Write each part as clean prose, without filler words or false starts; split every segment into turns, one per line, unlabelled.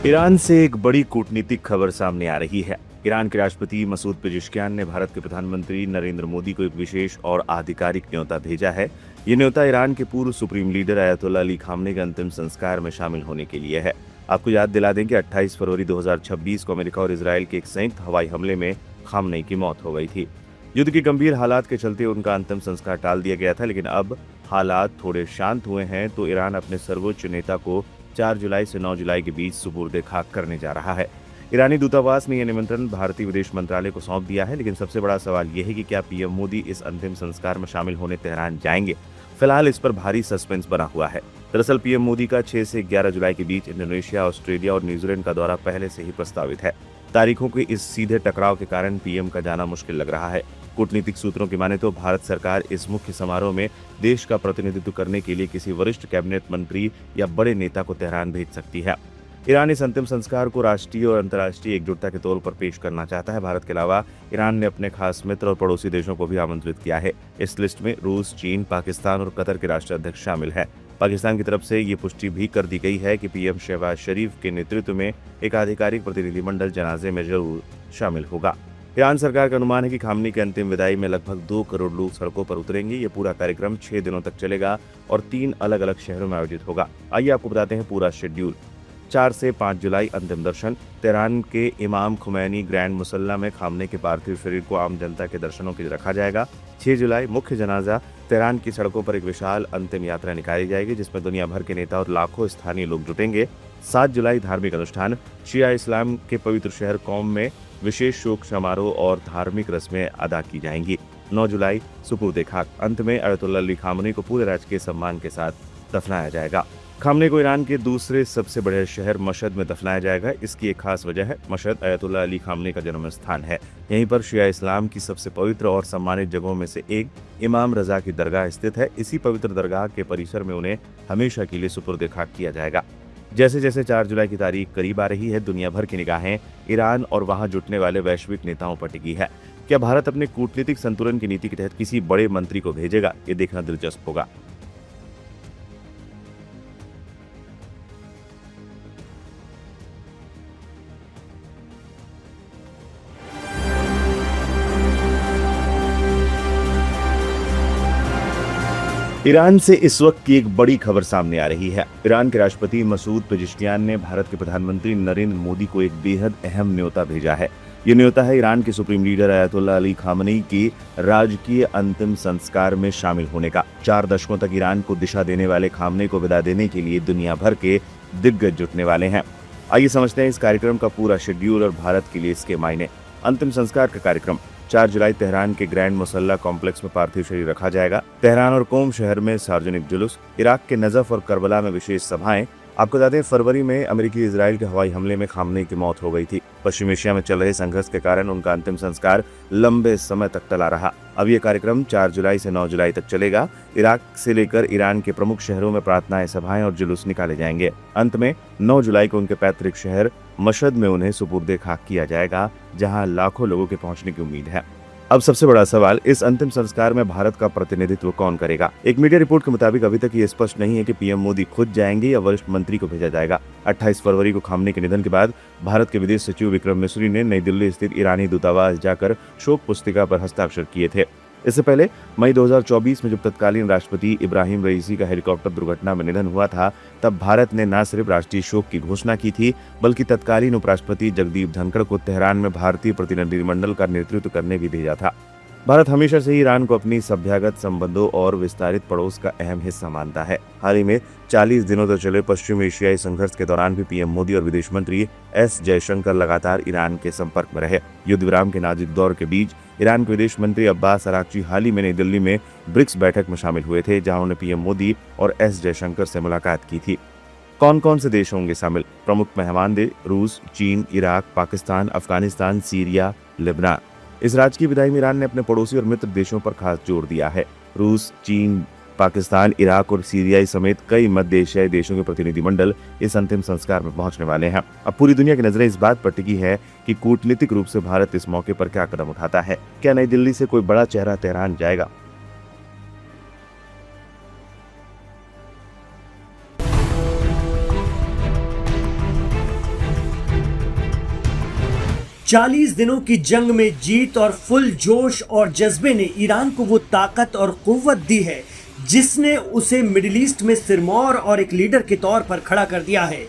Iran से एक बड़ी कूटनीतिक खबर सामने आ रही है। ईरान के राष्ट्रपति मसूद पेजेश्कियान ने भारत के प्रधानमंत्री नरेंद्र मोदी को एक विशेष और आधिकारिक न्योता भेजा है। ये न्योता ईरान के पूर्व सुप्रीम लीडर अयतुल्ला अली खामनेई के अंतिम संस्कार में शामिल होने के लिए है। आपको याद दिला दें कि 28 फरवरी 2026 को अमेरिका और इसराइल के एक संयुक्त हवाई हमले में खामनेई की मौत हो गई थी। युद्ध के गंभीर हालात के चलते उनका अंतिम संस्कार टाल दिया गया था, लेकिन अब हालात थोड़े शांत हुए हैं तो ईरान अपने सर्वोच्च नेता को 4 जुलाई से 9 जुलाई के बीच सुपुर्द खाक करने जा रहा है। ईरानी दूतावास ने यह निमंत्रण भारतीय विदेश मंत्रालय को सौंप दिया है, लेकिन सबसे बड़ा सवाल यह है कि क्या पीएम मोदी इस अंतिम संस्कार में शामिल होने तेहरान जाएंगे। फिलहाल इस पर भारी सस्पेंस बना हुआ है। दरअसल पीएम मोदी का 6 से 11 जुलाई के बीच इंडोनेशिया, ऑस्ट्रेलिया और न्यूजीलैंड का दौरा पहले से ही प्रस्तावित है। तारीखों के इस सीधे टकराव के कारण पीएम का जाना मुश्किल लग रहा है। कूटनीतिक सूत्रों की माने तो भारत सरकार इस मुख्य समारोह में देश का प्रतिनिधित्व करने के लिए किसी वरिष्ठ कैबिनेट मंत्री या बड़े नेता को तेहरान भेज सकती है। ईरान इस अंतिम संस्कार को राष्ट्रीय और अंतर्राष्ट्रीय एकजुटता के तौर पर पेश करना चाहता है। भारत के अलावा ईरान ने अपने खास मित्र और पड़ोसी देशों को भी आमंत्रित किया है। इस लिस्ट में रूस, चीन, पाकिस्तान और कतर के राष्ट्राध्यक्ष शामिल हैं। पाकिस्तान की तरफ से ये पुष्टि भी कर दी गई है कि पीएम शहबाज शरीफ के नेतृत्व में एक आधिकारिक प्रतिनिधिमंडल जनाजे में जरूर शामिल होगा। ईरान सरकार का अनुमान है कि खामनेई की अंतिम विदाई में लगभग 2 करोड़ लोग सड़कों पर उतरेंगे। ये पूरा कार्यक्रम 6 दिनों तक चलेगा और 3 अलग अलग शहरों में आयोजित होगा। आइए आपको बताते हैं पूरा शेड्यूल। 4 से 5 जुलाई अंतिम दर्शन। तेहरान के इमाम खुमैनी ग्रैंड मुसल्ला में खामनेई के पार्थिव शरीर को आम जनता के दर्शनों के लिए रखा जाएगा। 6 जुलाई मुख्य जनाजा। तेहरान की सड़कों पर एक विशाल अंतिम यात्रा निकाली जाएगी, जिसमें दुनिया भर के नेता और लाखों स्थानीय लोग जुटेंगे। 7 जुलाई धार्मिक अनुष्ठान। शिया इस्लाम के पवित्र शहर कौम में विशेष शोक समारोह और धार्मिक रस्में अदा की जाएंगी। 9 जुलाई सुपुर्द खाक। अंत में अयतुल्ला अली खामनेई को पूरे राजकीय सम्मान के साथ दफनाया जाएगा। खामनेई को ईरान के दूसरे सबसे बड़े शहर मशहद में दफनाया जाएगा। इसकी एक खास वजह है, मशहद अयतुल्ला अली खामनेई का जन्म स्थान है। यहीं पर शिया इस्लाम की सबसे पवित्र और सम्मानित जगहों में से एक इमाम रजा की दरगाह स्थित है। इसी पवित्र दरगाह के परिसर में उन्हें हमेशा के लिए सुपुर्द खाक किया जाएगा। जैसे जैसे 4 जुलाई की तारीख करीब आ रही है, दुनिया भर की निगाहें ईरान और वहां जुटने वाले वैश्विक नेताओं पर टिकी है। क्या भारत अपने कूटनीतिक संतुलन की नीति के तहत किसी बड़े मंत्री को भेजेगा? ये देखना दिलचस्प होगा। ईरान से इस वक्त की एक बड़ी खबर सामने आ रही है। ईरान के राष्ट्रपति मसूद पेजेश्कियान ने भारत के प्रधानमंत्री नरेंद्र मोदी को एक बेहद अहम न्योता भेजा है। ये न्योता है ईरान के सुप्रीम लीडर अयतुल्ला अली खामनेई की राजकीय अंतिम संस्कार में शामिल होने का। 4 दशकों तक ईरान को दिशा देने वाले खामनेई को विदा देने के लिए दुनिया भर के दिग्गज जुटने वाले हैं। आइए समझते हैं इस कार्यक्रम का पूरा शेड्यूल और भारत के लिए इसके मायने। अंतिम संस्कार का कार्यक्रम। 4 जुलाई तेहरान के ग्रैंड मुसल्ला कॉम्प्लेक्स में पार्थिव शरीर रखा जाएगा। तेहरान और कोम शहर में सार्वजनिक जुलूस। इराक के नजफ और करबला में विशेष सभाएं। आपको बता दें, फरवरी में अमेरिकी इजराइल के हवाई हमले में खामनेई की मौत हो गई थी। पश्चिम एशिया में चल रहे संघर्ष के कारण उनका अंतिम संस्कार लंबे समय तक टला रहा। अब ये कार्यक्रम 4 जुलाई से 9 जुलाई तक चलेगा। इराक से लेकर ईरान के प्रमुख शहरों में प्रार्थनाएं, सभाएं और जुलूस निकाले जाएंगे। अंत में 9 जुलाई को उनके पैतृक शहर मशहद में उन्हें सुपुर्द खाक किया जाएगा, जहां लाखों लोगों के पहुंचने की उम्मीद है। अब सबसे बड़ा सवाल, इस अंतिम संस्कार में भारत का प्रतिनिधित्व कौन करेगा? एक मीडिया रिपोर्ट के मुताबिक अभी तक ये स्पष्ट नहीं है कि पीएम मोदी खुद जाएंगे या वरिष्ठ मंत्री को भेजा जाएगा। 28 फरवरी को खामनेई के निधन के बाद भारत के विदेश सचिव विक्रम मिस्री ने नई दिल्ली स्थित ईरानी दूतावास जाकर शोक पुस्तिका पर हस्ताक्षर किए थे। इससे पहले मई 2024 में जब तत्कालीन राष्ट्रपति इब्राहिम रईसी का हेलीकॉप्टर दुर्घटना में निधन हुआ था, तब भारत ने न सिर्फ राष्ट्रीय शोक की घोषणा की थी, बल्कि तत्कालीन उपराष्ट्रपति जगदीप धनखड़ को तेहरान में भारतीय प्रतिनिधिमंडल का नेतृत्व करने भी भेजा था। भारत हमेशा से ही ईरान को अपनी सभ्यतागत संबंधों और विस्तारित पड़ोस का अहम हिस्सा मानता है। हाल ही में 40 दिनों तक चले पश्चिम एशियाई संघर्ष के दौरान भी पीएम मोदी और विदेश मंत्री एस जयशंकर लगातार ईरान के संपर्क में रहे। युद्ध विराम के नाजुक दौर के बीच ईरान के विदेश मंत्री अब्बास अराक्ची हाल ही में नई दिल्ली में ब्रिक्स बैठक में शामिल हुए थे, जहां उन्होंने पीएम मोदी और एस जयशंकर से मुलाकात की थी। कौन कौन से देश होंगे शामिल? प्रमुख मेहमान देश रूस, चीन, Iraq, Pakistan, Afghanistan, Syria, Lebanon. इस राजकीय विदाई में ईरान ने अपने पड़ोसी और मित्र देशों पर खास जोर दिया है। रूस, चीन, पाकिस्तान, इराक और सीरिया समेत कई मध्य एशियाई देशों के प्रतिनिधिमंडल इस अंतिम संस्कार में पहुंचने वाले हैं। अब पूरी दुनिया की नजरें इस बात पर टिकी है कि कूटनीतिक रूप से भारत इस मौके पर क्या कदम उठाता है। क्या नई दिल्ली से कोई बड़ा चेहरा तेहरान जाएगा?
40 दिनों की जंग में जीत और फुल जोश और जज्बे ने ईरान को वो ताकत और कुव्वत दी है जिसने उसे मिडिल ईस्ट में सिरमौर और एक लीडर के तौर पर खड़ा कर दिया है।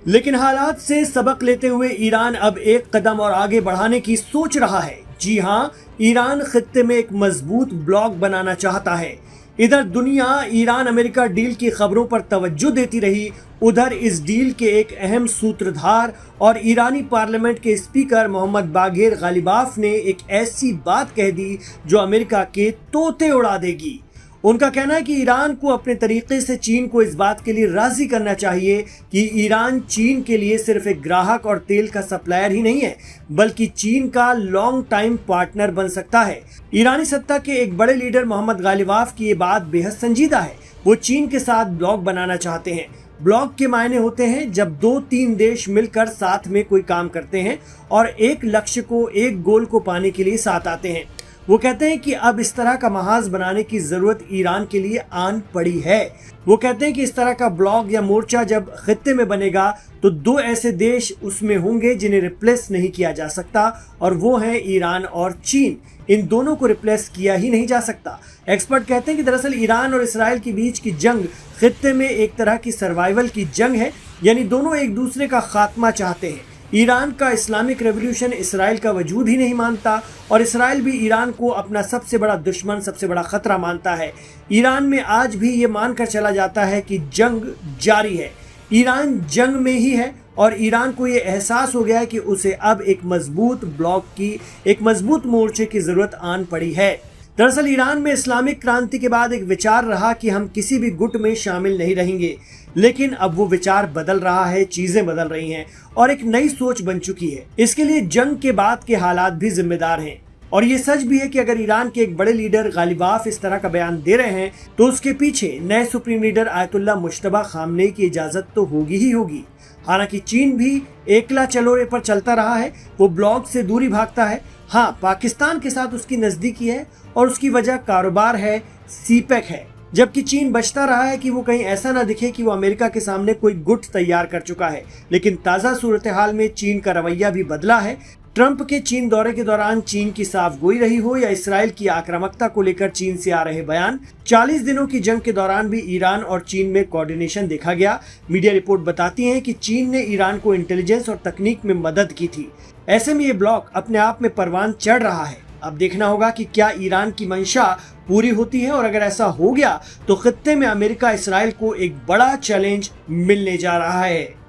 लेकिन हालात से सबक लेते हुए ईरान अब एक कदम और आगे बढ़ाने की सोच रहा है। जी हाँ, ईरान खित्ते में एक मजबूत ब्लॉक बनाना चाहता है। इधर दुनिया ईरान अमेरिका डील की खबरों पर तवज्जो देती रही, उधर इस डील के एक अहम सूत्रधार और ईरानी पार्लियामेंट के स्पीकर मोहम्मद बाघेर गालिबाफ ने एक ऐसी बात कह दी जो अमेरिका के तोते उड़ा देगी। उनका कहना है कि ईरान को अपने तरीके से चीन को इस बात के लिए राजी करना चाहिए कि ईरान चीन के लिए सिर्फ एक ग्राहक और तेल का सप्लायर ही नहीं है, बल्कि चीन का लॉन्ग टाइम पार्टनर बन सकता है। ईरानी सत्ता के एक बड़े लीडर मोहम्मद गालिबाफ की ये बात बेहद संजीदा है। वो चीन के साथ ब्लॉक बनाना चाहते हैं। ब्लॉक के मायने होते हैं जब 2-3 देश मिलकर साथ में कोई काम करते हैं और एक लक्ष्य को, एक गोल को पाने के लिए साथ आते हैं। वो कहते हैं कि अब इस तरह का महाज बनाने की जरूरत ईरान के लिए आन पड़ी है। वो कहते हैं कि इस तरह का ब्लॉक या मोर्चा जब खित्ते में बनेगा तो 2 ऐसे देश उसमें होंगे जिन्हें रिप्लेस नहीं किया जा सकता, और वो हैं ईरान और चीन। इन दोनों को रिप्लेस किया ही नहीं जा सकता। एक्सपर्ट कहते हैं कि दरअसल ईरान और इसराइल के बीच की जंग खित्ते में एक तरह की सर्वाइवल की जंग है, यानी दोनों एक दूसरे का खात्मा चाहते हैं। ईरान का इस्लामिक रेवोल्यूशन इसराइल का वजूद ही नहीं मानता और इसराइल भी ईरान को अपना सबसे बड़ा दुश्मन, सबसे बड़ा खतरा मानता है। ईरान में आज भी ये मानकर चला जाता है कि जंग जारी है, ईरान जंग में ही है, और ईरान को ये एहसास हो गया है कि उसे अब एक मजबूत ब्लॉक की, एक मजबूत मोर्चे की जरूरत आन पड़ी है। दरअसल ईरान में इस्लामिक क्रांति के बाद एक विचार रहा कि हम किसी भी गुट में शामिल नहीं रहेंगे, लेकिन अब वो विचार बदल रहा है, चीजें बदल रही हैं और एक नई सोच बन चुकी है। इसके लिए जंग के बाद के हालात भी जिम्मेदार हैं, और ये सच भी है कि अगर ईरान के एक बड़े लीडर गालिबाफ इस तरह का बयान दे रहे हैं तो उसके पीछे नए supreme leader Ayatollah Mushtaba Khamenei की इजाजत तो होगी ही होगी। हालांकि चीन भी एकला चलोरे पर चलता रहा है, वो ब्लॉक से दूरी भागता है। हाँ, पाकिस्तान के साथ उसकी नजदीकी है और उसकी वजह कारोबार है, सीपेक है। जबकि चीन बचता रहा है कि वो कहीं ऐसा ना दिखे कि वो अमेरिका के सामने कोई गुट तैयार कर चुका है। लेकिन ताज़ा सूरत हाल में चीन का रवैया भी बदला है। ट्रंप के चीन दौरे के दौरान चीन की साफ गोई रही हो या इसराइल की आक्रामकता को लेकर चीन से आ रहे बयान, 40 दिनों की जंग के दौरान भी ईरान और चीन में कोऑर्डिनेशन देखा गया। मीडिया रिपोर्ट बताती है कि चीन ने ईरान को इंटेलिजेंस और तकनीक में मदद की थी। ऐसे में ये ब्लॉक अपने आप में परवान चढ़ रहा है। अब देखना होगा कि क्या ईरान की मंशा पूरी होती है, और अगर ऐसा हो गया तो खित्ते में अमेरिका इसराइल को एक बड़ा चैलेंज मिलने जा रहा है।